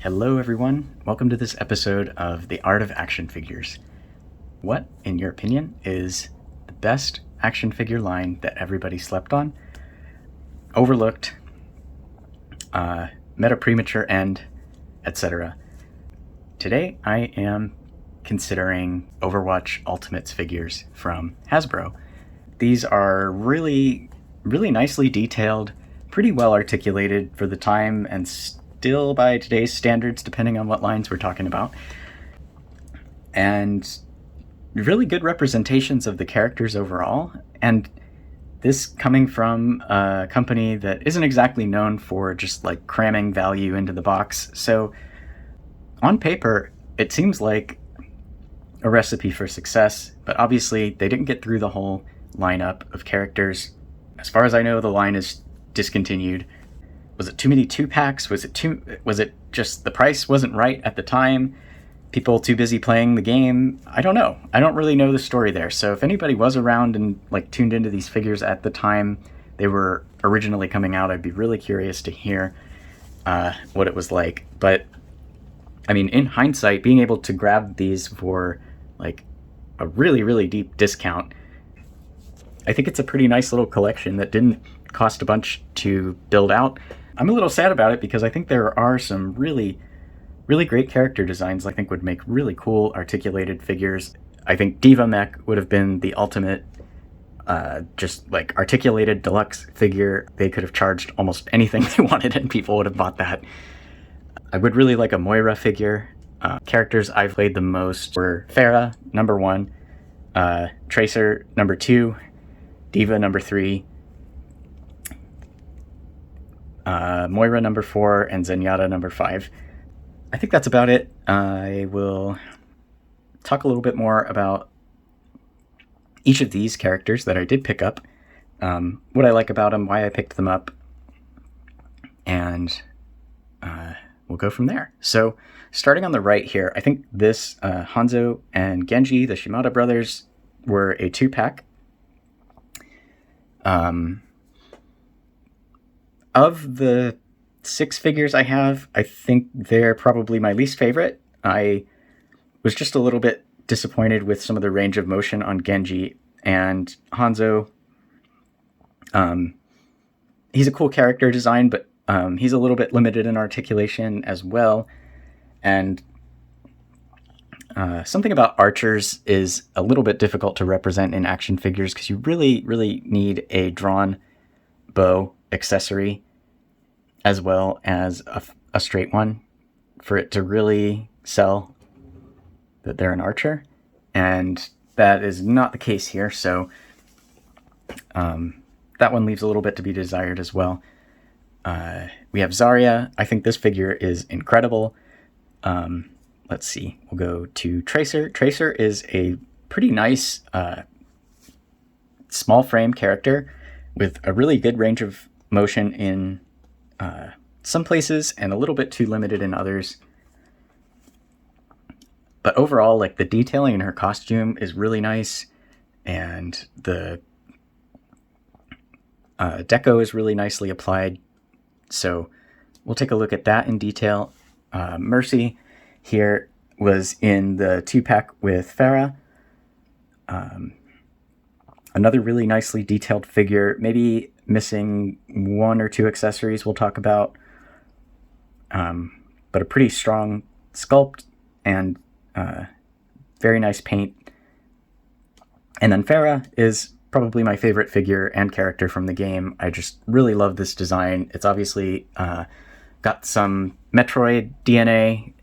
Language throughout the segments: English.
Hello everyone, welcome to this episode of The Art of Action Figures. What, in your opinion, is the best action figure line that everybody slept on, overlooked, met a premature end, etc.? Today I am considering Overwatch Ultimates figures from Hasbro. These are really nicely detailed, pretty well articulated for the time, and still by today's standards, depending on what lines we're talking about. And really good representations of the characters overall. And this coming from a company that isn't exactly known for just like cramming value into the box. So on paper, it seems like a recipe for success, but obviously they didn't get through the whole lineup of characters. As far as I know, the line is discontinued. Was it too many 2-packs? Was it just the price wasn't right at the time? People too busy playing the game? I don't know. I don't really know the story there. So if anybody was around and like tuned into these figures at the time they were originally coming out, I'd be really curious to hear what it was like. But I mean, in hindsight, being able to grab these for like a really deep discount, I think it's a pretty nice little collection that didn't cost a bunch to build out. I'm a little sad about it because I think there are some really great character designs I think would make really cool articulated figures. I think Diva Mech would have been the ultimate just like articulated deluxe figure. They could have charged almost anything they wanted and people would have bought that. I would really like a Moira figure. Characters I've played the most were Pharah, number 1, Tracer, number 2, Diva, number 3, Moira, number 4, and Zenyatta, number 5. I think that's about it. I will talk a little bit more about each of these characters that I did pick up, what I like about them, why I picked them up, and we'll go from there. So starting on the right here, I think this Hanzo and Genji, the Shimada brothers, were a 2-pack. Of the 6 figures I have, I think they're probably my least favorite. I was just a little bit disappointed with some of the range of motion on Genji, and Hanzo. He's a cool character design, but he's a little bit limited in articulation as well. And something about archers is a little bit difficult to represent in action figures because you really need a drawn bow accessory as well as a straight one for it to really sell that they're an archer. And that is not the case here, so that one leaves a little bit to be desired as well. We have Zarya. I think this figure is incredible. Let's see. We'll go to Tracer. Tracer is a pretty nice small frame character with a really good range of motion in some places and a little bit too limited in others. But overall, like the detailing in her costume is really nice, and the deco is really nicely applied. So we'll take a look at that in detail. Mercy here was in the 2-pack with Pharah. Another really nicely detailed figure, maybe missing 1 or 2 accessories we'll talk about. But a pretty strong sculpt and very nice paint. And then Pharah is probably my favorite figure and character from the game. I just really love this design. It's obviously got some Metroid DNA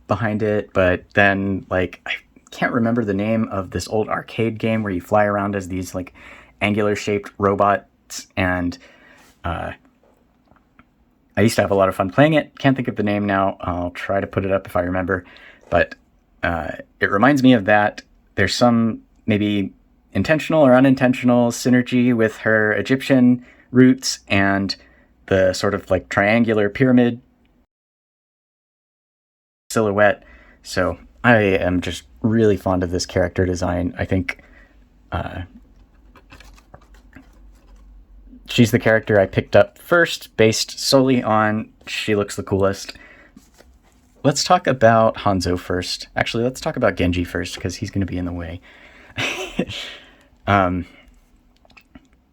behind it, but then like I can't remember the name of this old arcade game where you fly around as these like angular shaped robots, and I used to have a lot of fun playing it. Can't think of the name now. I'll try to put it up if I remember, but it reminds me of that. There's some maybe intentional or unintentional synergy with her Egyptian roots and the sort of like triangular pyramid silhouette. So I am just really fond of this character design. I think she's the character I picked up first based solely on she looks the coolest. let's talk about Hanzo first. Actually, let's talk about Genji first, because he's going to be in the way.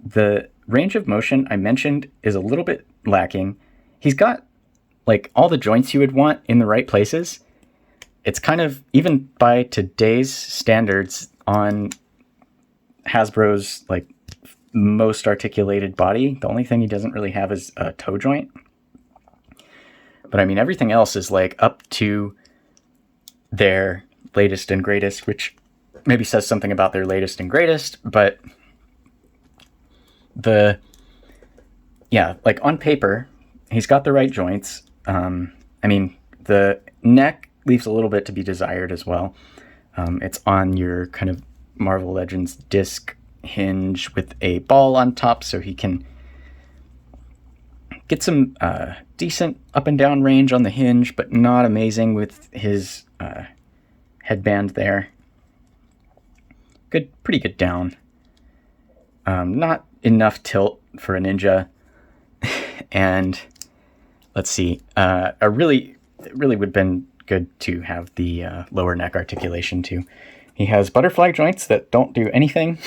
The range of motion I mentioned is a little bit lacking. He's got like all the joints you would want in the right places. It's kind of, even by today's standards on Hasbro's like most articulated body, the only thing he doesn't really have is a toe joint. But I mean, everything else is like up to their latest and greatest, which maybe says something about their latest and greatest, but like on paper, he's got the right joints. I mean, the neck leaves a little bit to be desired as well. It's on your kind of Marvel Legends disc hinge with a ball on top, so he can get some decent up and down range on the hinge, but not amazing with his headband there. Pretty good down. Not enough tilt for a ninja. And let's see, it really would have been good to have the lower neck articulation too. He has butterfly joints that don't do anything,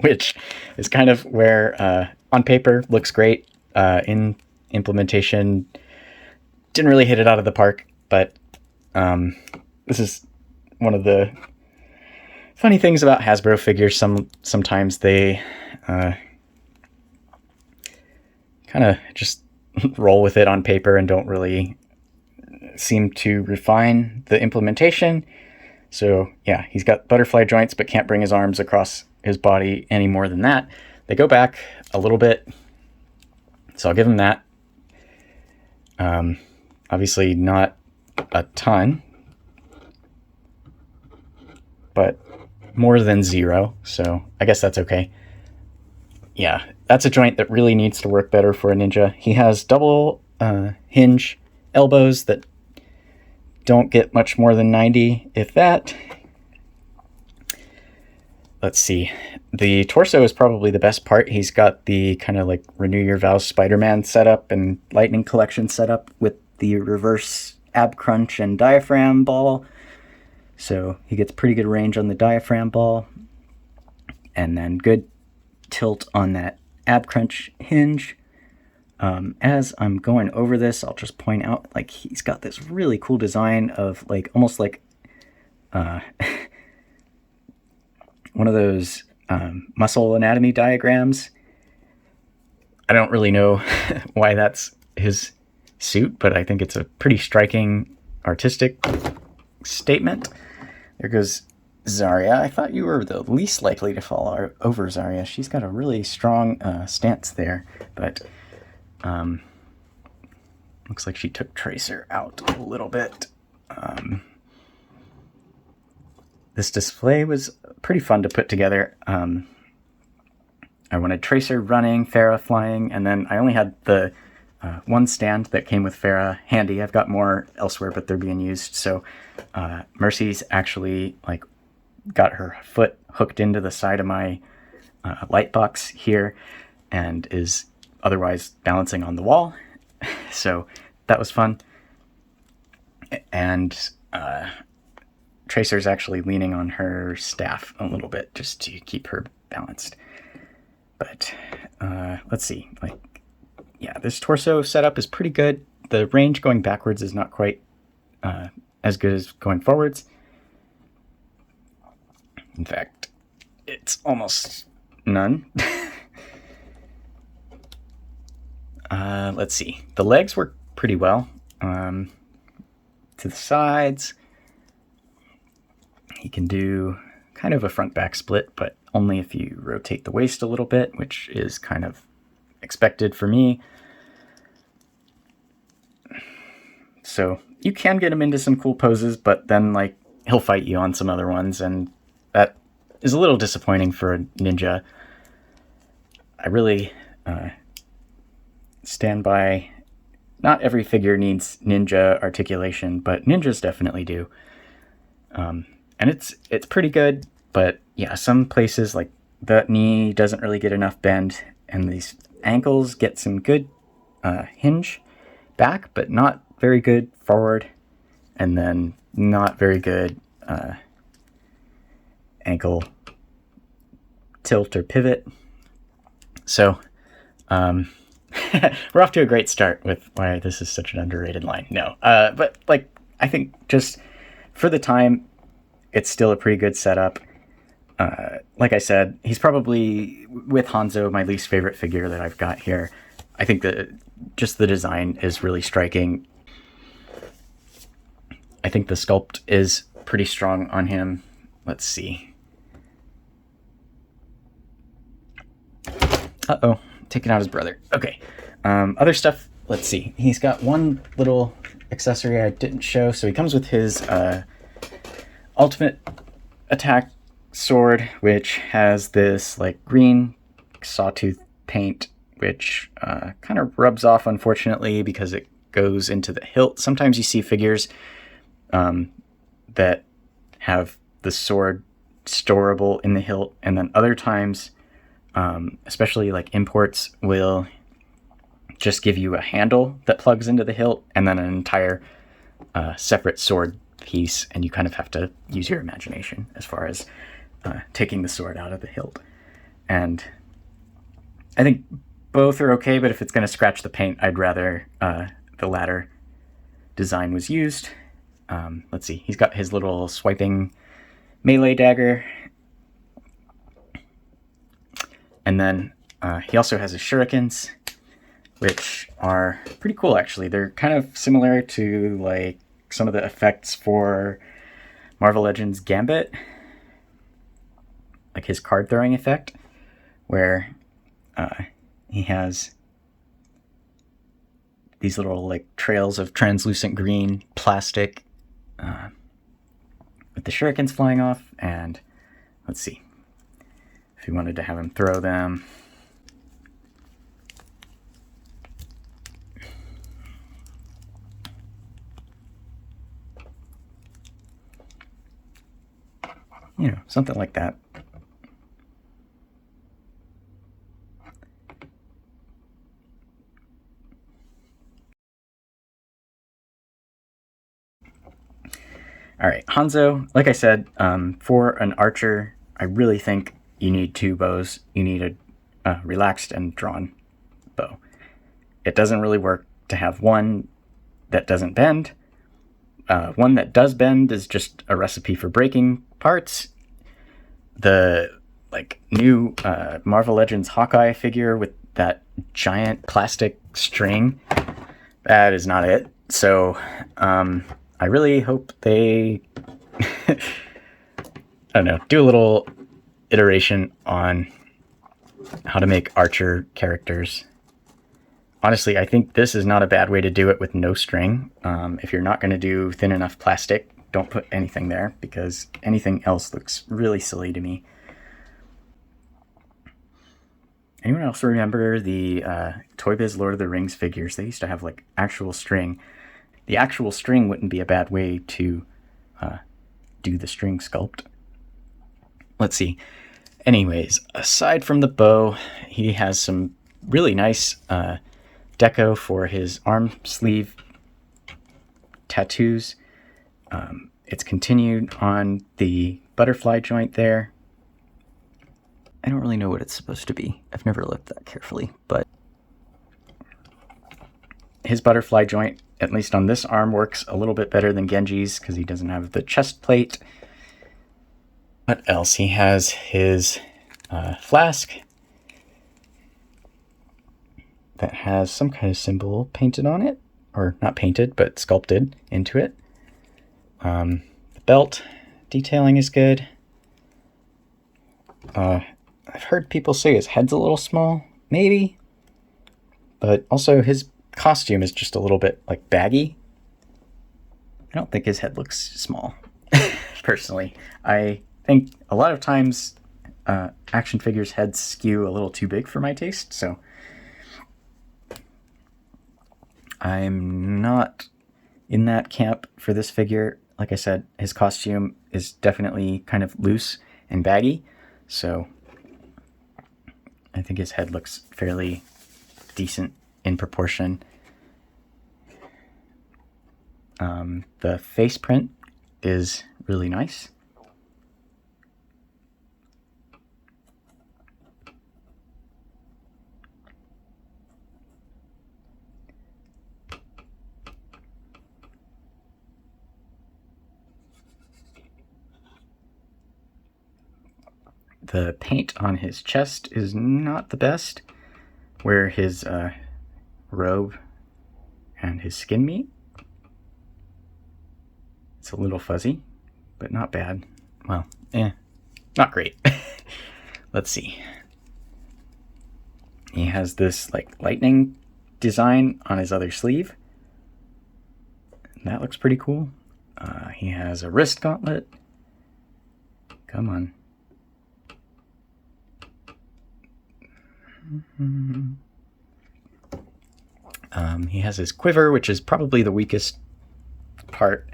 which is kind of where on paper looks great. In implementation, didn't really hit it out of the park, but this is one of the funny things about Hasbro figures. Sometimes they kind of just roll with it on paper and don't really seem to refine the implementation. So yeah, he's got butterfly joints, but can't bring his arms across his body any more than that. They go back a little bit, so I'll give him that. Obviously not a ton, but more than 0, so I guess that's okay. Yeah, that's a joint that really needs to work better for a ninja. He has double hinge elbows that don't get much more than 90, if that. Let's see. The torso is probably the best part. He's got the kind of like Renew Your Vows Spider-Man setup and Lightning Collection setup with the reverse ab crunch and diaphragm ball. So he gets pretty good range on the diaphragm ball. And then good tilt on that ab crunch hinge. As I'm going over this, I'll just point out, like, he's got this really cool design of like almost like one of those muscle anatomy diagrams. I don't really know why that's his suit, but I think it's a pretty striking artistic statement. There goes Zarya. I thought you were the least likely to fall over Zarya. She's got a really strong stance there, but looks like she took Tracer out a little bit. This display was pretty fun to put together. I wanted Tracer running, Pharah flying, and then I only had the one stand that came with Pharah handy. I've got more elsewhere, but they're being used. So Mercy's actually like got her foot hooked into the side of my light box here and is otherwise balancing on the wall. So that was fun. And Tracer's actually leaning on her staff a little bit just to keep her balanced. But let's see, like, yeah, this torso setup is pretty good. The range going backwards is not quite as good as going forwards. In fact, it's almost none. Let's see. The legs work pretty well. To the sides, he can do kind of a front-back split, but only if you rotate the waist a little bit, which is kind of expected for me. So you can get him into some cool poses, but then like he'll fight you on some other ones, and that is a little disappointing for a ninja. I really stand by, not every figure needs ninja articulation, but ninjas definitely do. And it's pretty good, but yeah, some places like that knee doesn't really get enough bend, and these ankles get some good hinge back, but not very good forward. and then not very good ankle tilt or pivot. So we're off to a great start with why this is such an underrated line. No, but like, I think just for the time, it's still a pretty good setup. Like I said, he's probably, with Hanzo, my least favorite figure that I've got here. I think that just the design is really striking. I think the sculpt is pretty strong on him. Let's see. Uh-oh, taking out his brother. Okay. Other stuff, let's see. He's got one little accessory I didn't show. So he comes with his ultimate attack sword, which has this like green sawtooth paint, which kind of rubs off, unfortunately, because it goes into the hilt. Sometimes you see figures that have the sword storable in the hilt, and then other times, especially like imports, will just give you a handle that plugs into the hilt and then an entire separate sword piece, and you kind of have to use your imagination as far as taking the sword out of the hilt. And I think both are okay, but if it's going to scratch the paint, I'd rather the latter design was used. Let's see, he's got his little swiping melee dagger. And then he also has his shurikens, which are pretty cool, actually. They're kind of similar to like some of the effects for Marvel Legends Gambit, like his card throwing effect, where he has these little like trails of translucent green plastic with the shurikens flying off. And let's see if you wanted to have him throw them. You know, something like that. All right, Hanzo, like I said, for an archer, I really think you need two bows. You need a relaxed and drawn bow. It doesn't really work to have one that doesn't bend. One that does bend is just a recipe for breaking parts. The like new Marvel Legends Hawkeye figure with that giant plastic string, that is not it. So I really hope they I don't know, do a little iteration on how to make archer characters. Honestly, I think this is not a bad way to do it with no string. If you're not going to do thin enough plastic, don't put anything there, because anything else looks really silly to me. Anyone else remember the Toy Biz Lord of the Rings figures? They used to have like actual string. The actual string wouldn't be a bad way to do the string sculpt. Let's see. Anyways, aside from the bow, he has some really nice deco for his arm sleeve tattoos. It's continued on the butterfly joint there. I don't really know what it's supposed to be. I've never looked that carefully, but his butterfly joint, at least on this arm, works a little bit better than Genji's because he doesn't have the chest plate. What else? He has his flask that has some kind of symbol painted on it, or not painted, but sculpted into it. The belt detailing is good. I've heard people say his head's a little small, maybe, but also his costume is just a little bit like baggy. I don't think his head looks small, personally. I think a lot of times action figures' heads skew a little too big for my taste, so I'm not in that camp for this figure. Like I said, his costume is definitely kind of loose and baggy, so I think his head looks fairly decent in proportion. The face print is really nice. The paint on his chest is not the best, where his robe and his skin meet. It's a little fuzzy, but not bad. Well, not great. Let's see. He has this like lightning design on his other sleeve. That looks pretty cool. He has a wrist gauntlet. Come on. He has his quiver, which is probably the weakest part.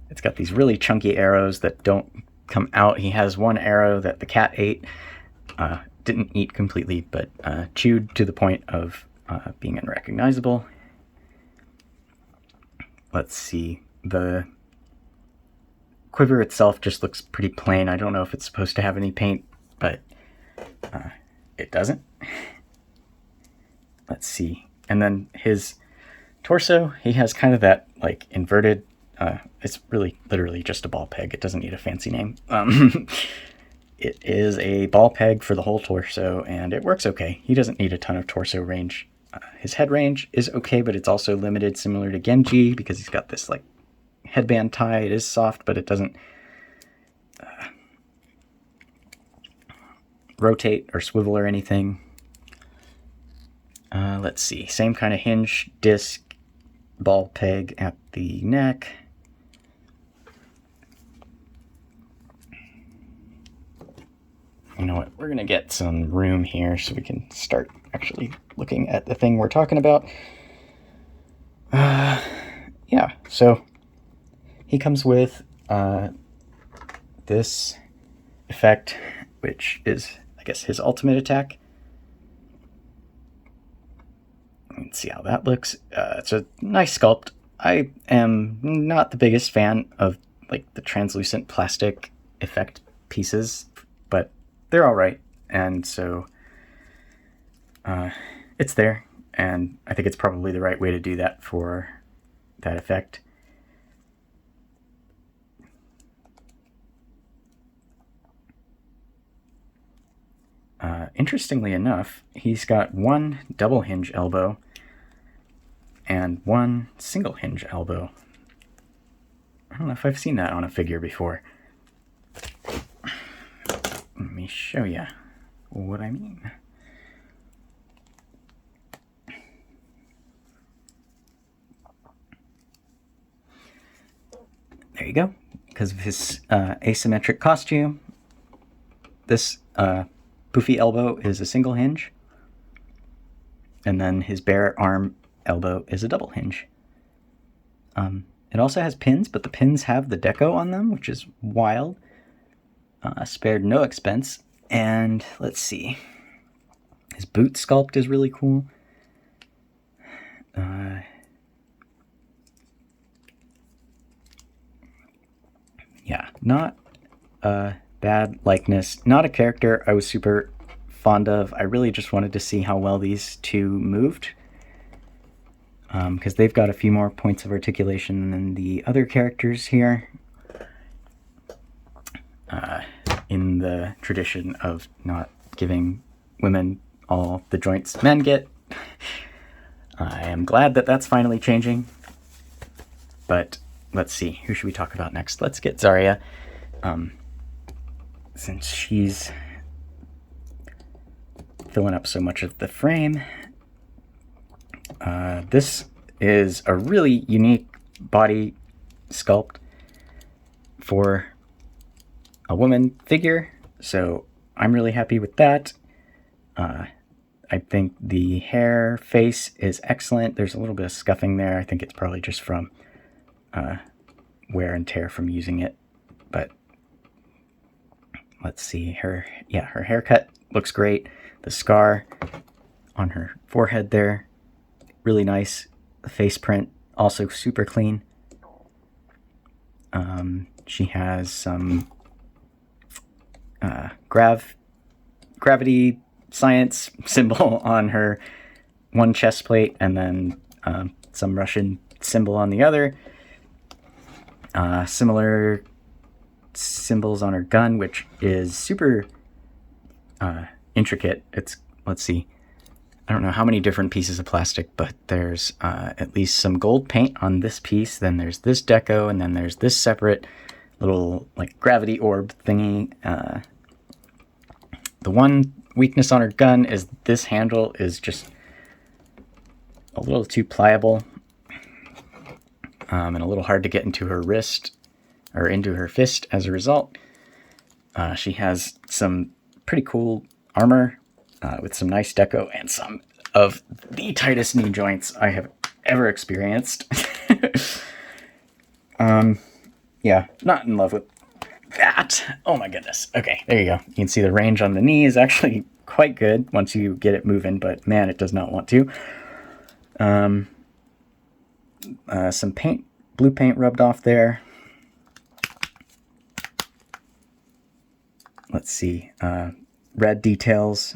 It's got these really chunky arrows that don't come out. He has one arrow that the cat ate. Didn't eat completely, but chewed to the point of being unrecognizable. Let's see. The quiver itself just looks pretty plain. I don't know if it's supposed to have any paint, but it doesn't. Let's see. And then his torso, he has kind of that like inverted, it's really literally just a ball peg. It doesn't need a fancy name. It is a ball peg for the whole torso, and it works okay. He doesn't need a ton of torso range. His head range is okay, but it's also limited, similar to Genji, because he's got this like headband tie. It is soft, but it doesn't rotate or swivel or anything. Let's see. Same kind of hinge, disc, ball peg at the neck. You know what? We're going to get some room here so we can start actually looking at the thing we're talking about. Yeah, so he comes with this effect, which is, I guess, his ultimate attack. Let's see how that looks. It's a nice sculpt. I am not the biggest fan of like the translucent plastic effect pieces, but they're all right. And so it's there, and I think it's probably the right way to do that for that effect. Interestingly enough, he's got one double hinge elbow and one single hinge elbow. I don't know if I've seen that on a figure before. Let me show you what I mean. There you go. Because of his asymmetric costume, this poofy elbow is a single hinge, and then his bare arm elbow is a double hinge. It also has pins, but the pins have the deco on them, which is wild. Spared no expense. And let's see. His boot sculpt is really cool. Yeah, not a bad likeness. Not a character I was super fond of. I really just wanted to see how well these two moved, because they've got a few more points of articulation than the other characters here. In the tradition of not giving women all the joints men get. I am glad that that's finally changing. But let's see, who should we talk about next? Let's get Zarya, since she's filling up so much of the frame. This is a really unique body sculpt for a woman figure, so I'm really happy with that. I think the hair face is excellent. There's a little bit of scuffing there. I think it's probably just from wear and tear from using it, but let's see. Her haircut looks great. The scar on her forehead there, really nice. The face print Also super clean. She has some gravity science symbol on her one chest plate, and then some Russian symbol on the other. Similar symbols on her gun, which is super intricate. Let's see, I don't know how many different pieces of plastic, but there's at least some gold paint on this piece, then there's this deco, and then there's this separate little like gravity orb thingy. The one weakness on her gun is this handle is just a little too pliable, and a little hard to get into her wrist or into her fist as a result. She has some pretty cool armor with some nice deco and some of the tightest knee joints I have ever experienced. Yeah, not in love with that. Oh my goodness. Okay, there you go. You can see the range on the knee is actually quite good once you get it moving, but man, it does not want to. Some paint, blue paint rubbed off there. Let's see, red details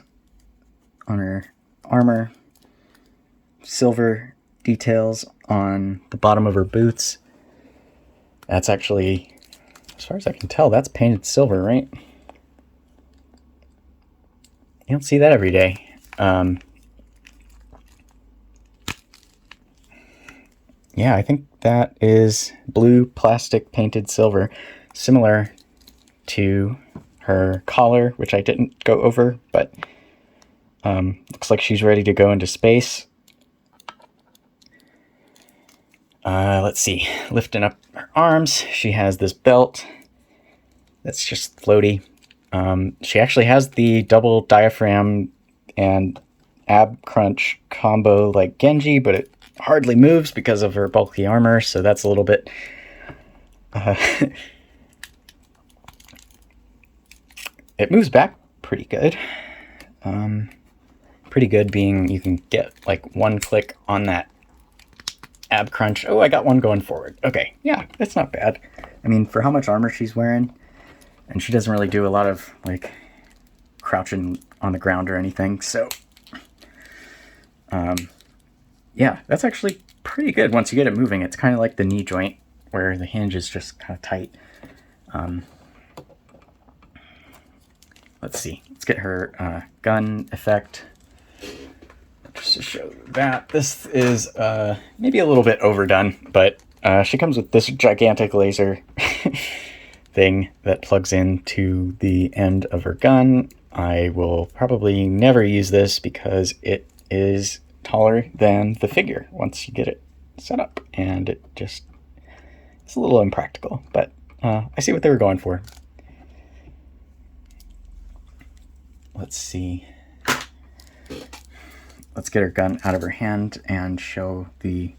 on her armor, silver details on the bottom of her boots. That's actually, as far as I can tell, that's painted silver, right? You don't see that every day. Yeah, I think that is blue plastic painted silver, similar to her collar, which I didn't go over, but looks like she's ready to go into space. Let's see, lifting up her arms, she has this belt that's just floaty. She actually has the double diaphragm and ab crunch combo like Genji, but it hardly moves because of her bulky armor, so that's a little bit it moves back pretty good. Pretty good being you can get like one click on that ab crunch. Oh, I got one going forward. Okay, yeah, that's not bad. I mean, for how much armor she's wearing, and she doesn't really do a lot of like crouching on the ground or anything, so yeah, that's actually pretty good once you get it moving. It's kind of like the knee joint where the hinge is just kind of tight. Let's see, let's get her gun effect. Just to show that this is maybe a little bit overdone, but she comes with this gigantic laser thing that plugs into the end of her gun. I will probably never use this because it is taller than the figure once you get it set up, and it's a little impractical, but I see what they were going for. Let's see. Let's get her gun out of her hand and show the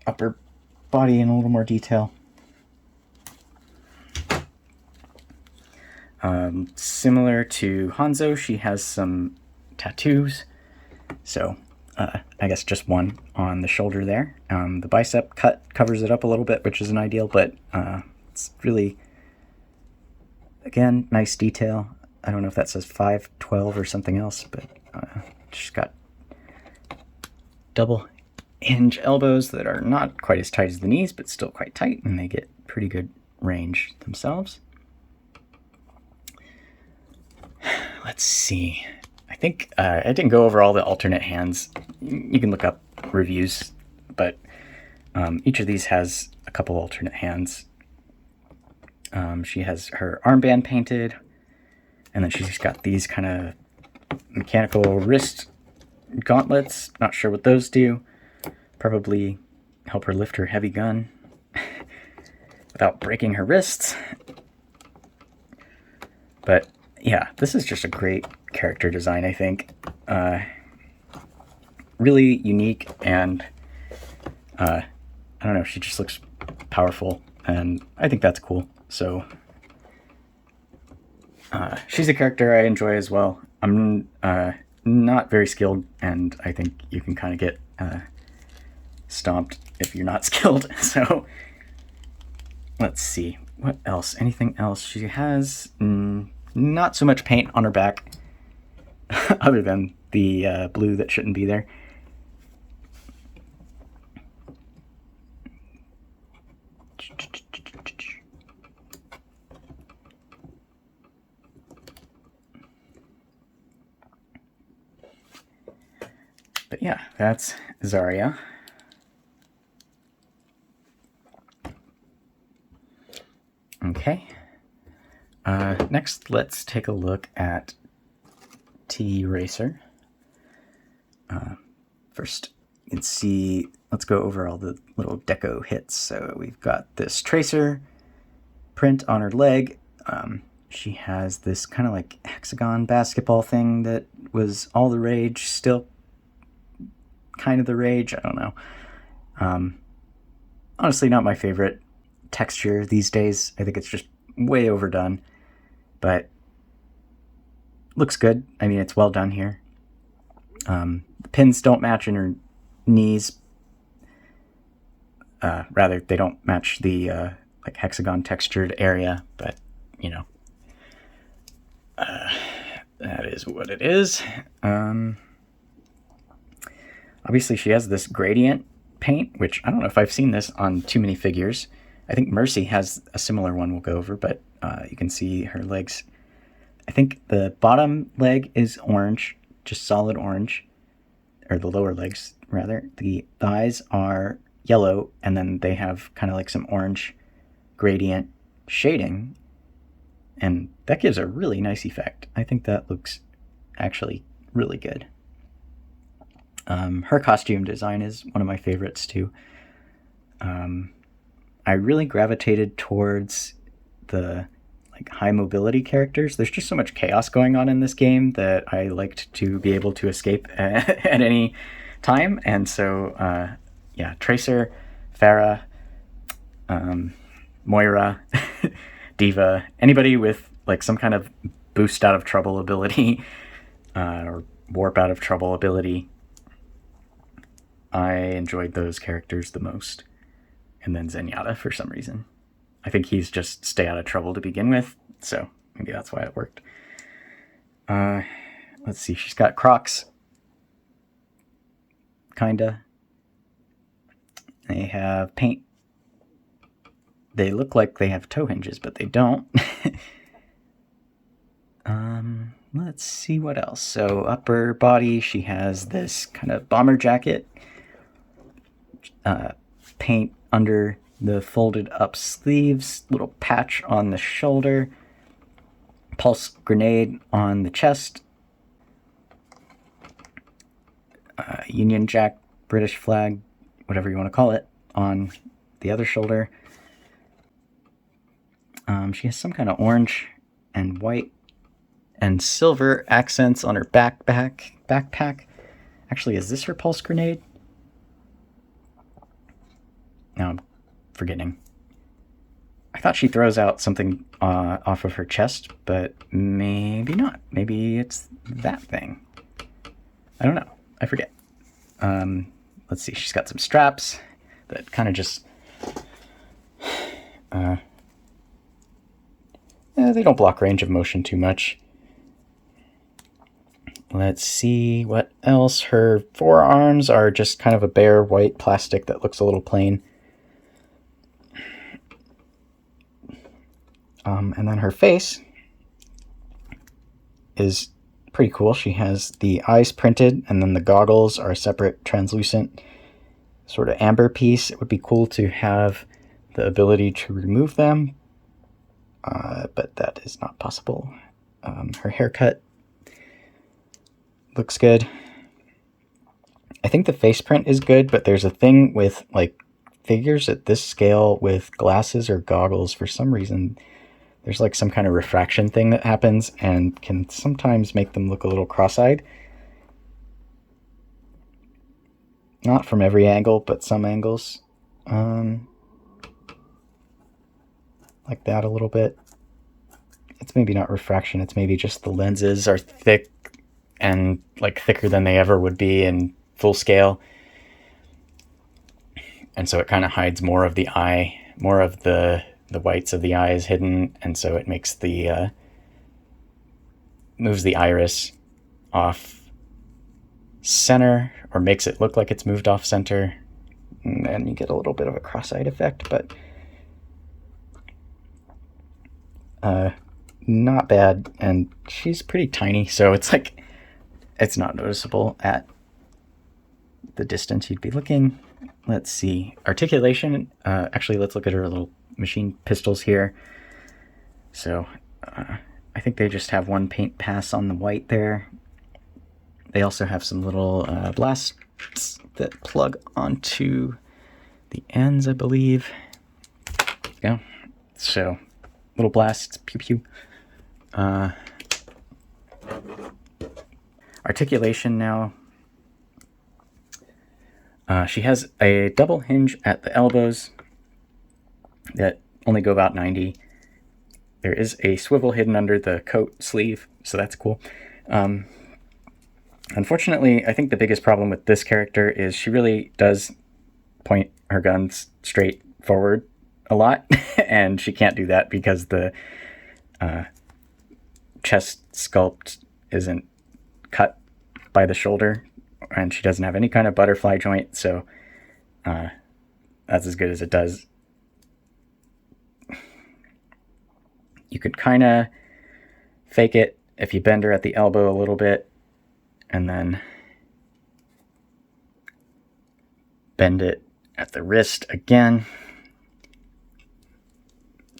upper body in a little more detail. Similar to Hanzo, she has some tattoos. So I guess just one on the shoulder there. The bicep cut covers it up a little bit, which isn't ideal, but it's really, again, nice detail. I don't know if that says 512 or something else, but she's got double hinge elbows that are not quite as tight as the knees, but still quite tight, and they get pretty good range themselves. Let's see. I think I didn't go over all the alternate hands. You can look up reviews, but each of these has a couple alternate hands. She has her armband painted, and then she's got these kind of mechanical wrist gauntlets. Not sure what those do. Probably help her lift her heavy gun without breaking her wrists. But yeah, this is just a great character design, I think. Really unique, and I don't know, she just looks powerful, and I think that's cool. So she's a character I enjoy as well. I'm not very skilled, and I think you can kind of get stomped if you're not skilled. So let's see. What else? Anything else? She has not so much paint on her back, other than the blue that shouldn't be there. But yeah, that's Zarya. Okay. Next, let's take a look at T-Racer. First, you can see, let's go over all the little deco hits. So we've got this Tracer print on her leg. She has this kind of like hexagon basketball thing that was all the rage, still kind of the rage. I don't know. Honestly, not my favorite texture these days. I think it's just way overdone, but looks good. I mean, it's well done here. The pins don't match in her knees. Rather, they don't match the like hexagon textured area, but you know, that is what it is. Obviously, she has this gradient paint, which I don't know if I've seen this on too many figures. I think Mercy has a similar one we'll go over, but you can see her legs. I think the bottom leg is orange, just solid orange, or the lower legs, rather. The thighs are yellow, and then they have kind of like some orange gradient shading, and that gives a really nice effect. I think that looks actually really good. Her costume design is one of my favorites too. I really gravitated towards the like high mobility characters. There's just so much chaos going on in this game that I liked to be able to escape at any time. And so, yeah, Tracer, Pharah, Moira, Diva, anybody with like some kind of boost out of trouble ability or warp out of trouble ability, I enjoyed those characters the most. And then Zenyatta for some reason. I think he's just stay out of trouble to begin with, so maybe that's why it worked. Let's see, she's got Crocs. Kinda. They have paint. They look like they have toe hinges, but they don't. Let's see what else. So upper body, she has this kind of bomber jacket. Paint under the folded up sleeves, little patch on the shoulder, pulse grenade on the chest, Union Jack, British flag, whatever you want to call it, on the other shoulder. She has some kind of orange and white and silver accents on her backpack. Actually, is this her pulse grenade? Now I'm forgetting. I thought she throws out something off of her chest, but maybe not. Maybe it's that thing. I don't know. I forget. Let's see. She's got some straps that kind of just... they don't block range of motion too much. Let's see what else. Her forearms are just kind of a bare white plastic that looks a little plain. And then her face is pretty cool. She has the eyes printed, and then the goggles are a separate translucent sort of amber piece. It would be cool to have the ability to remove them, but that is not possible. Her haircut looks good. I think the face print is good, but there's a thing with like figures at this scale with glasses or goggles. For some reason, there's like some kind of refraction thing that happens and can sometimes make them look a little cross-eyed. Not from every angle, but some angles. Like that a little bit. It's maybe not refraction, it's maybe just the lenses are thick and like thicker than they ever would be in full scale. and so it kind of hides more of the eye, more of the whites of the eye is hidden, and so it makes the moves the iris off center, or makes it look like it's moved off center, and then you get a little bit of a cross-eyed effect, but not bad. And she's pretty tiny, so it's like it's not noticeable at the distance you'd be looking. Let's see, articulation. Actually, let's look at her little machine pistols here. So I think they just have one paint pass on the white there. They also have some little blasts that plug onto the ends, I believe. Yeah. So little blasts, pew pew. Articulation now. She has a double hinge at the elbows that only go about 90. There is a swivel hidden under the coat sleeve, so that's cool. Unfortunately, I think the biggest problem with this character is she really does point her guns straight forward a lot, and she can't do that because the chest sculpt isn't cut by the shoulder, and she doesn't have any kind of butterfly joint, so that's as good as it does. You could kind of fake it if you bend her at the elbow a little bit, and then bend it at the wrist again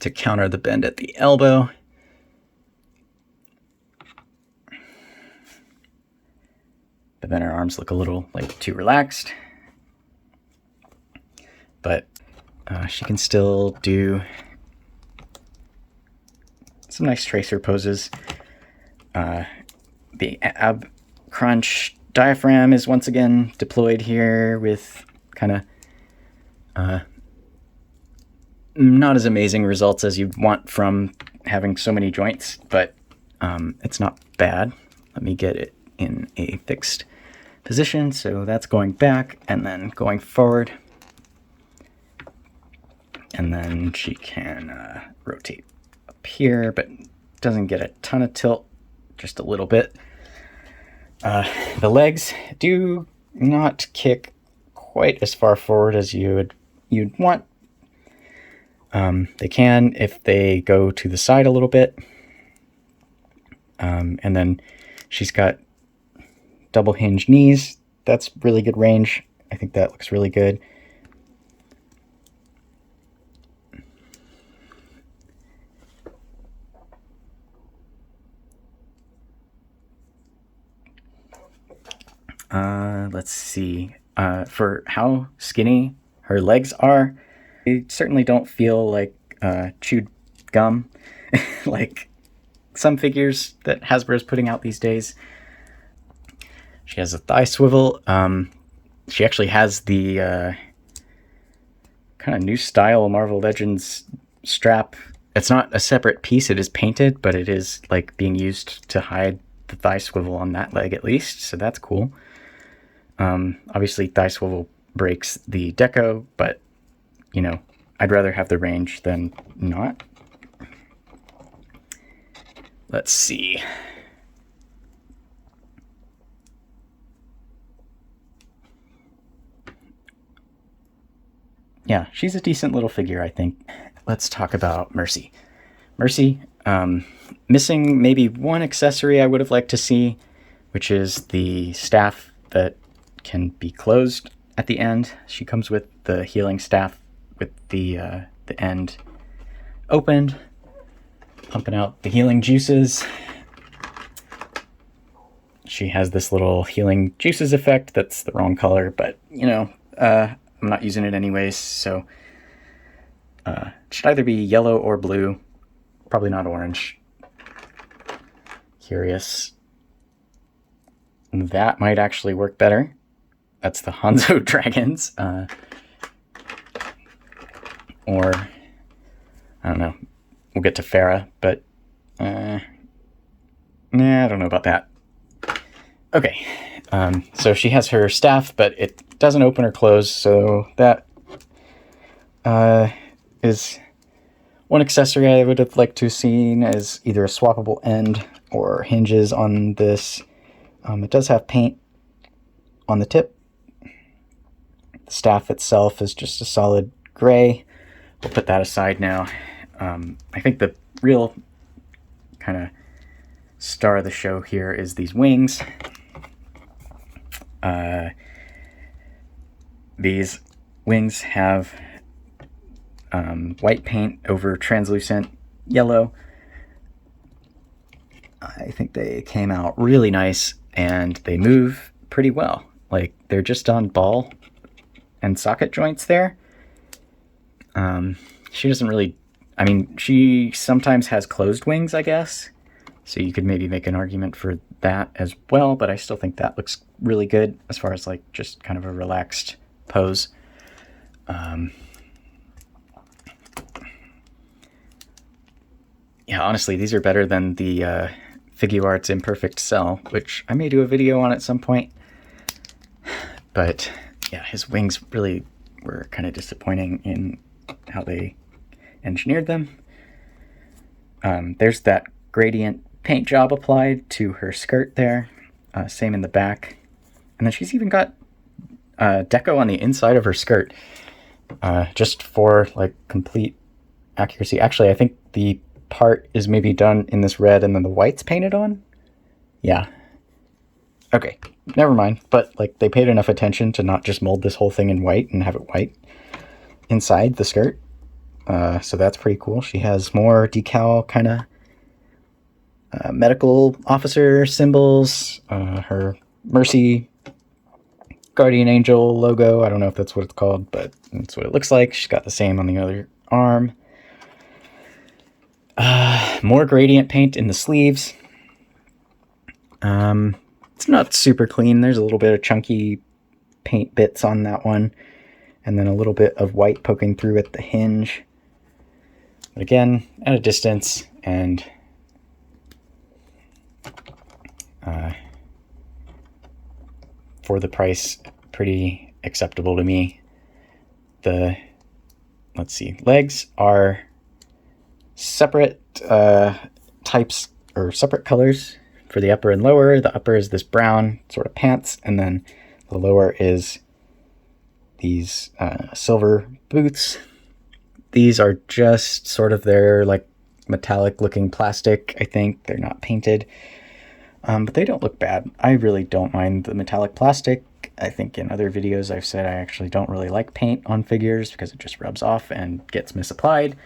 to counter the bend at the elbow. But then her arms look a little like too relaxed. But she can still do some nice tracer poses. The ab crunch diaphragm is once again deployed here with kind of not as amazing results as you'd want from having so many joints, but it's not bad. Let me get it in a fixed position. So that's going back and then going forward. And then she can rotate up here, but doesn't get a ton of tilt, just a little bit. The legs do not kick quite as far forward as you'd want. They can if they go to the side a little bit. And then she's got double hinge knees. That's really good range. I think that looks really good. Let's see. For how skinny her legs are, they certainly don't feel like chewed gum like some figures that Hasbro is putting out these days. She has a thigh swivel. She actually has the kind of new style Marvel Legends strap. It's not a separate piece, it is painted, but it is like being used to hide the thigh swivel on that leg at least, so that's cool. Obviously thigh swivel breaks the deco, but you know, I'd rather have the range than not. Let's see. Yeah, she's a decent little figure, I think. Let's talk about Mercy. Mercy, missing maybe one accessory I would have liked to see, which is the staff that can be closed at the end. She comes with the healing staff with the end opened, pumping out the healing juices. She has this little healing juices effect that's the wrong color, but you know, I'm not using it anyways, so it should either be yellow or blue, probably not orange. Curious. That might actually work better. That's the Hanzo dragons. Or, I don't know, we'll get to Pharah, but nah, I don't know about that. Okay, so she has her staff, but it doesn't open or close, so that is one accessory I would have liked to have seen as either a swappable end or hinges on this. It does have paint on the tip. The staff itself is just a solid gray. We'll put that aside now. I think the real kind of star of the show here is these wings. These wings have white paint over translucent yellow. I think they came out really nice, and they move pretty well. Like, they're just on ball and socket joints there. She doesn't really... I mean, she sometimes has closed wings, I guess. So you could maybe make an argument for that as well, but I still think that looks really good as far as, like, just kind of a relaxed pose. Yeah, honestly, these are better than the Figuarts Imperfect Cell, which I may do a video on at some point. But yeah, his wings really were kind of disappointing in how they engineered them. There's that gradient paint job applied to her skirt there. Same in the back. And then she's even got deco on the inside of her skirt, just for like complete accuracy. Actually, I think the part is maybe done in this red and then the white's painted on. Yeah. Okay, never mind. But like, they paid enough attention to not just mold this whole thing in white and have it white inside the skirt. So that's pretty cool. She has more decal kind of medical officer symbols. Her Mercy Guardian Angel logo. I don't know if that's what it's called, but that's what it looks like. She's got the same on the other arm. More gradient paint in the sleeves. It's not super clean. There's a little bit of chunky paint bits on that one. And then a little bit of white poking through at the hinge. But again, at a distance, and for the price, pretty acceptable to me. The, let's see, legs are separate types, or separate colors for the upper and lower. The upper is this brown sort of pants, and then the lower is these silver boots. These are just sort of their like metallic looking plastic, I think. They're not painted, but they don't look bad. I really don't mind the metallic plastic. I think in other videos I've said I actually don't really like paint on figures because it just rubs off and gets misapplied.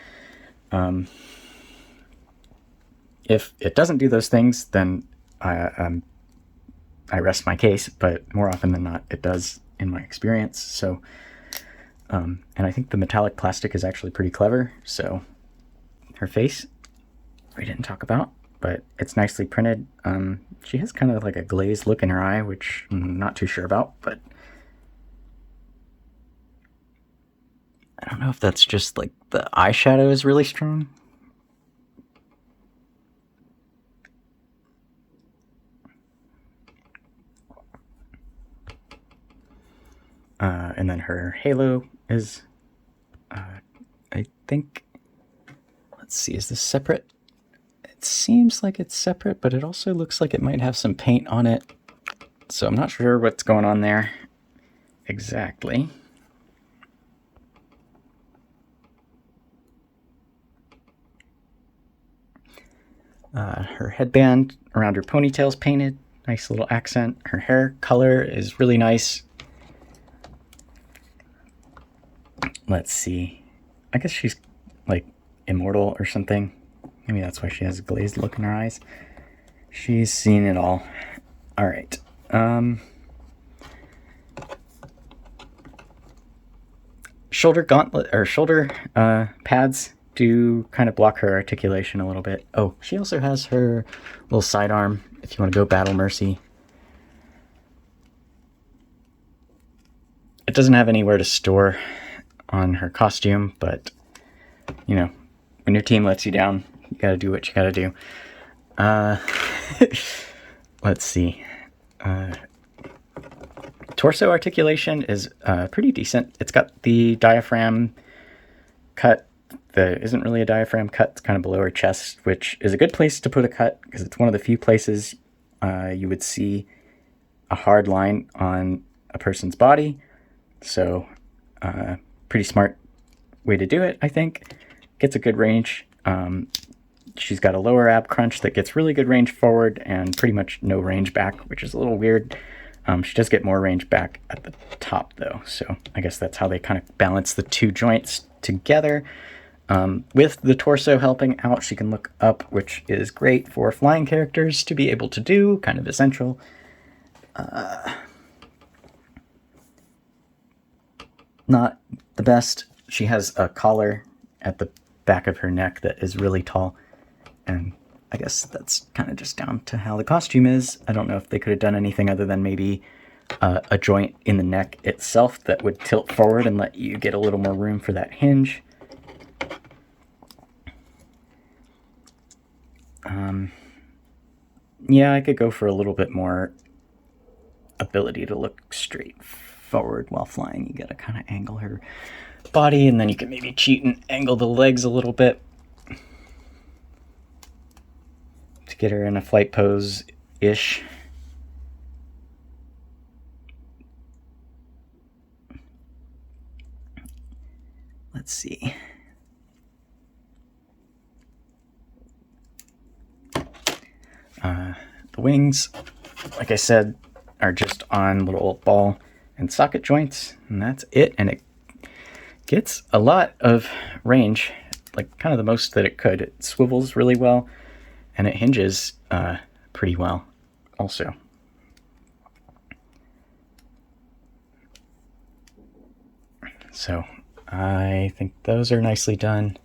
If it doesn't do those things, then I rest my case, but more often than not, it does in my experience. So, and I think the metallic plastic is actually pretty clever. So her face, we didn't talk about, but it's nicely printed. She has kind of like a glazed look in her eye, which I'm not too sure about, but I don't know if that's just like the eyeshadow is really strong. And then her halo is, I think, let's see, is this separate? It seems like it's separate, but it also looks like it might have some paint on it. So I'm not sure what's going on there exactly. Her headband around her ponytail is painted. Nice little accent. Her hair color is really nice. Let's see. I guess she's like immortal or something. Maybe that's why she has a glazed look in her eyes. She's seen it all. All right. Shoulder gauntlet or shoulder pads do kind of block her articulation a little bit. Oh, she also has her little sidearm if you want to go Battle Mercy. It doesn't have anywhere to store on her costume, but you know, when your team lets you down, you gotta do what you gotta do. Let's see. Torso articulation is pretty decent. It's got the diaphragm cut that isn't really a diaphragm cut. It's kind of below her chest, which is a good place to put a cut because it's one of the few places you would see a hard line on a person's body. So pretty smart way to do it, I think. Gets a good range. She's got a lower ab crunch that gets really good range forward and pretty much no range back, which is a little weird. She does get more range back at the top though, so I guess that's how they kind of balance the two joints together. With the torso helping out, she can look up, which is great for flying characters to be able to do, kind of essential. Not the best. She has a collar at the back of her neck that is really tall, and I guess that's kind of just down to how the costume is. I don't know if they could have done anything other than maybe a joint in the neck itself that would tilt forward and let you get a little more room for that hinge. Yeah, I could go for a little bit more ability to look straight forward while flying. You gotta kind of angle her body, and then you can maybe cheat and angle the legs a little bit to get her in a flight pose-ish. Let's see. The wings, like I said, are just on little ball and socket joints, and that's it. And it gets a lot of range, like kind of the most that it could. It swivels really well, and it hinges pretty well also. So I think those are nicely done.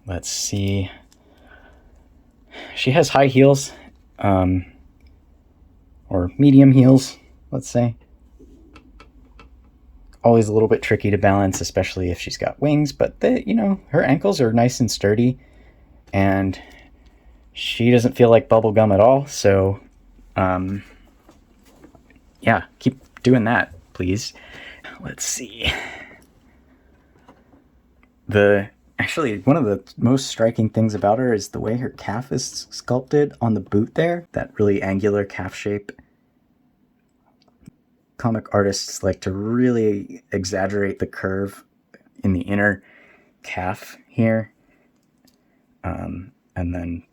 Let's see. She has high heels, or medium heels, let's say. Always a little bit tricky to balance, especially if she's got wings, but her ankles are nice and sturdy, and she doesn't feel like bubblegum at all, so yeah, keep doing that, please. Let's see. Actually, one of the most striking things about her is the way her calf is sculpted on the boot there, that really angular calf shape. Comic artists like to really exaggerate the curve in the inner calf here, and then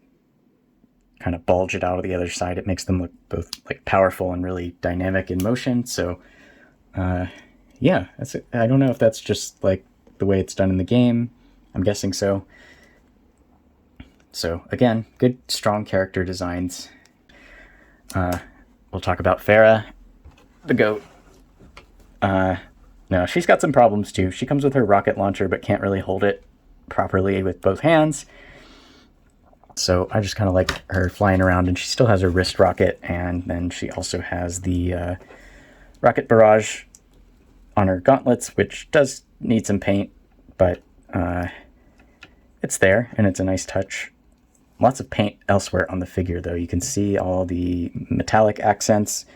kind of bulge it out of the other side. It makes them look both like powerful and really dynamic in motion. So yeah, that's it. I don't know if that's just like the way it's done in the game. I'm guessing so. So again, good strong character designs. We'll talk about Pharah, the goat. No, she's got some problems too. She comes with her rocket launcher but can't really hold it properly with both hands. So I just kind of like her flying around, and she still has her wrist rocket, and then she also has the rocket barrage on her gauntlets, which does need some paint, but it's there, and it's a nice touch. Lots of paint elsewhere on the figure, though. You can see all the metallic accents.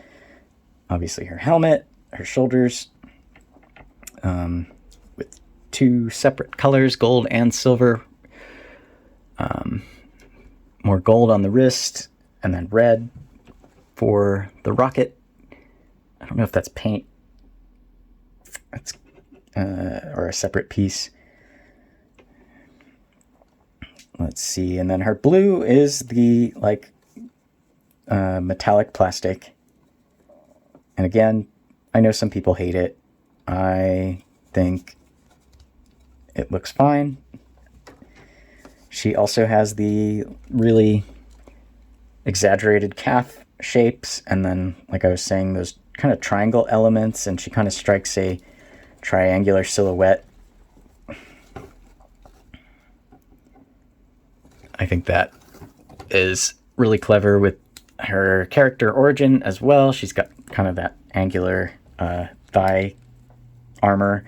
Obviously her helmet, her shoulders, with two separate colors, gold and silver. More gold on the wrist, and then red for the rocket. I don't know if that's paint. That's or a separate piece. Let's see, and then her blue is the metallic plastic. And again, I know some people hate it. I think it looks fine. She also has the really exaggerated calf shapes, and then, like I was saying, those kind of triangle elements, and she kind of strikes a triangular silhouette. I think that is really clever with her character origin as well. She's got kind of that angular thigh armor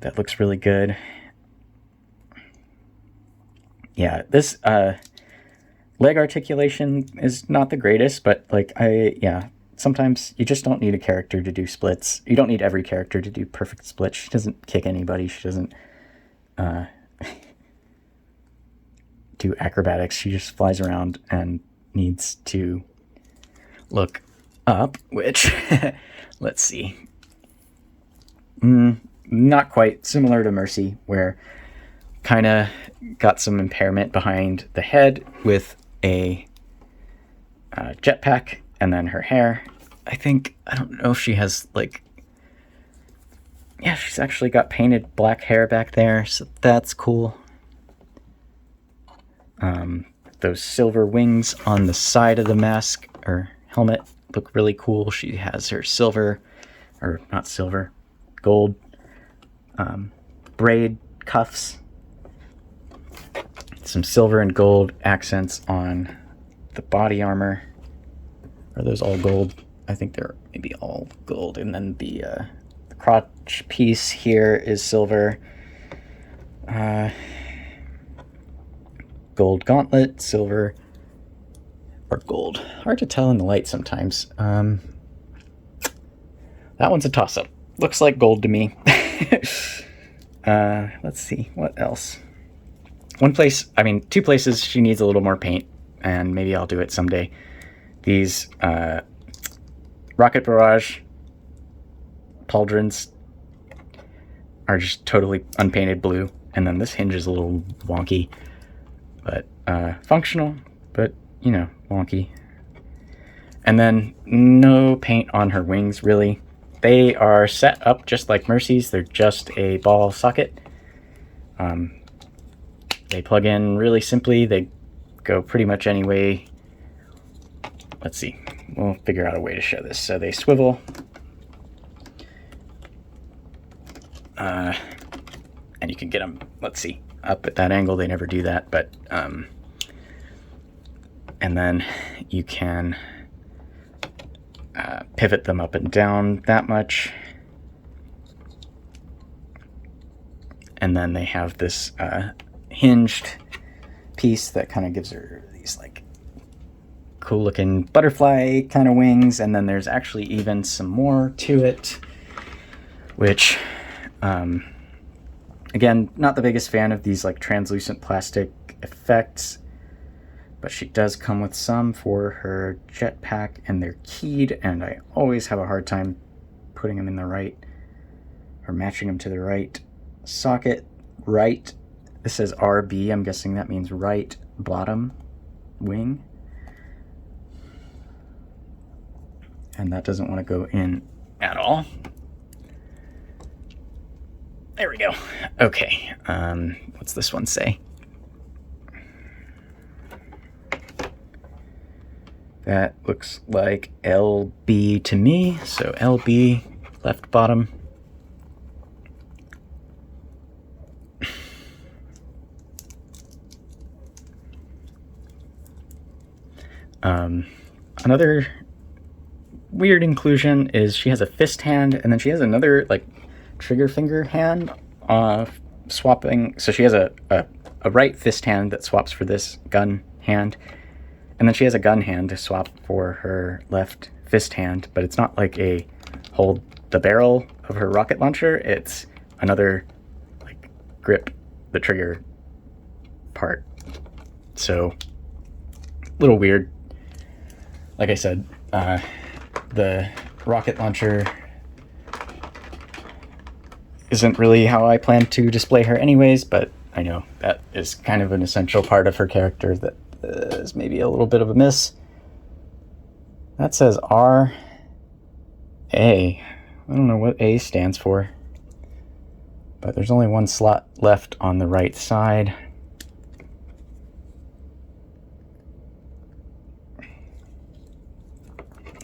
that looks really good. Yeah, this leg articulation is not the greatest, but sometimes you just don't need a character to do splits. You don't need every character to do perfect splits. She doesn't kick anybody. She doesn't do acrobatics. She just flies around and needs to look up, which, let's see. Not quite. Similar to Mercy, where kind of got some impairment behind the head with a jetpack, and then her hair. I don't know if she has, like, yeah, she's actually got painted black hair back there, so that's cool. Those silver wings on the side of the mask or helmet look really cool. She has her silver, or not silver, gold braid cuffs. Some silver and gold accents on the body armor. Are those all gold? I think they're maybe all gold. And then the crotch piece here is silver. Gold gauntlet, silver, or gold. Hard to tell in the light sometimes. That one's a toss-up. Looks like gold to me. Let's see, what else? Two places she needs a little more paint, and maybe I'll do it someday. These Rocket Barrage pauldrons are just totally unpainted blue, and then this hinge is a little wonky, but functional, but, you know, wonky. And then no paint on her wings, really. They are set up just like Mercy's. They're just a ball socket. They plug in really simply. They go pretty much any way. Let's see. We'll figure out a way to show this. So they swivel. And you can get them, let's see, up at that angle. They never do that, but and then you can pivot them up and down that much. And then they have this hinged piece that kind of gives her these like cool looking butterfly kind of wings. And then there's actually even some more to it, which again, not the biggest fan of these like translucent plastic effects, but she does come with some for her jetpack, and they're keyed, and I always have a hard time putting them in the right, or matching them to the right socket. Right, this says RB, I'm guessing that means right bottom wing. And that doesn't want to go in at all. There we go. Okay, what's this one say? That looks like LB to me, so LB, left bottom. Another weird inclusion is she has a fist hand, and then she has another like trigger finger hand swapping. So she has a right fist hand that swaps for this gun hand, and then she has a gun hand to swap for her left fist hand, but it's not like a hold the barrel of her rocket launcher. It's another like grip the trigger part. So a little weird. Like I said, the rocket launcher isn't really how I plan to display her anyways, but I know that is kind of an essential part of her character that is maybe a little bit of a miss. That says R A. I don't know what A stands for, but there's only one slot left on the right side.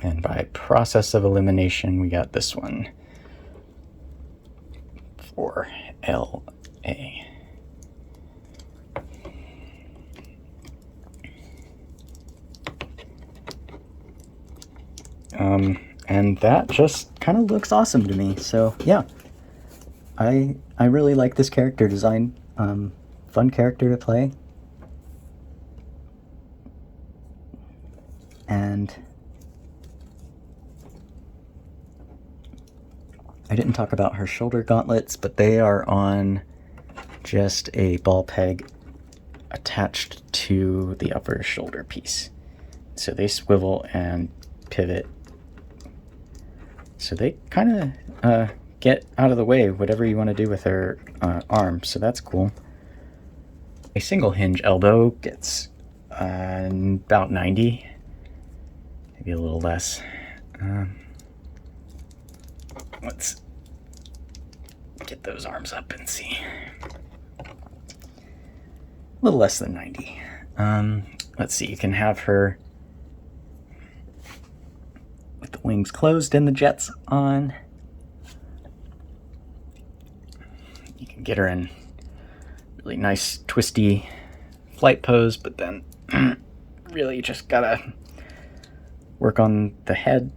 And by process of elimination, we got this one for LA. And that just kind of looks awesome to me. So yeah, I really like this character design. Fun character to play. And I didn't talk about her shoulder gauntlets, but they are on just a ball peg attached to the upper shoulder piece. So they swivel and pivot. So they kind of get out of the way, whatever you want to do with her arm. So that's cool. A single hinge elbow gets about 90, maybe a little less. Let's get those arms up and see. A little less than 90. Let's see, you can have her with the wings closed and the jets on. You can get her in really nice twisty flight pose, but then really you just gotta work on the head.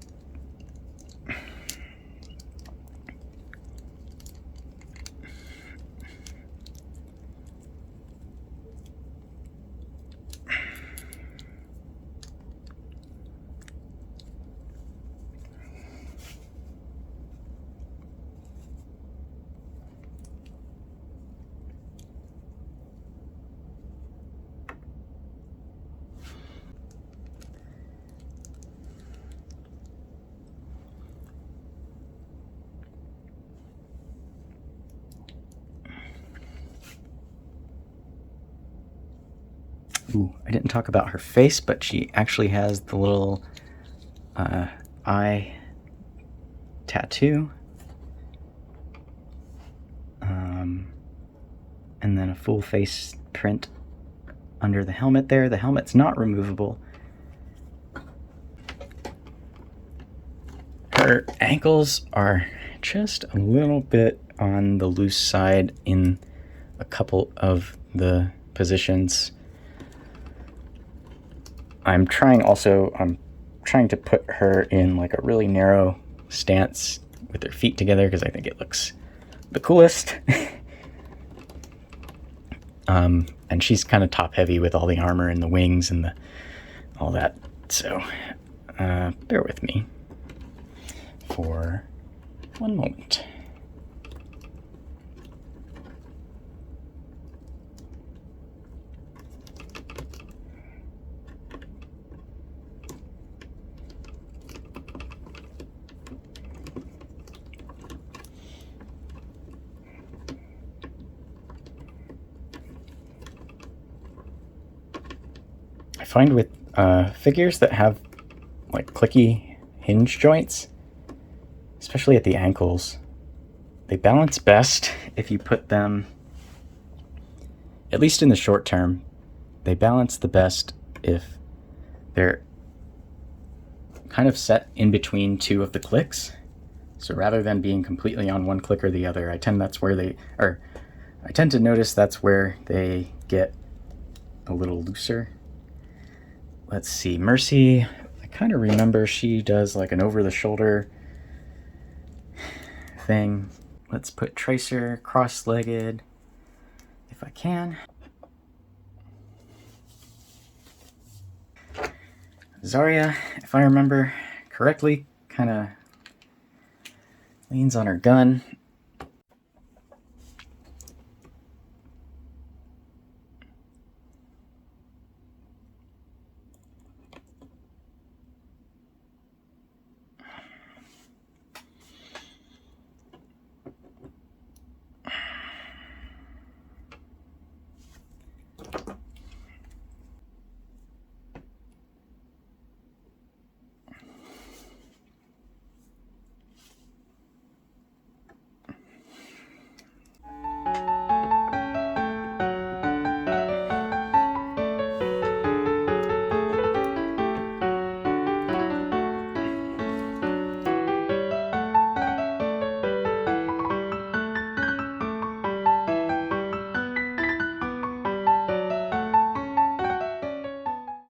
Ooh, I didn't talk about her face, but she actually has the little eye tattoo. And then a full face print under the helmet there. The helmet's not removable. Her ankles are just a little bit on the loose side in a couple of the positions. I'm trying to put her in like a really narrow stance with her feet together because I think it looks the coolest. And she's kind of top heavy with all the armor and the wings and all that. So bear with me for one moment. I find with figures that have like clicky hinge joints, especially at the ankles, they balance best if you put them, at least in the short term, they balance the best if they're kind of set in between two of the clicks. So rather than being completely on one click or the other, I tend to notice that's where they get a little looser. Let's see, Mercy, I kind of remember she does like an over-the-shoulder thing. Let's put Tracer cross-legged, if I can. Zarya, if I remember correctly, kind of leans on her gun.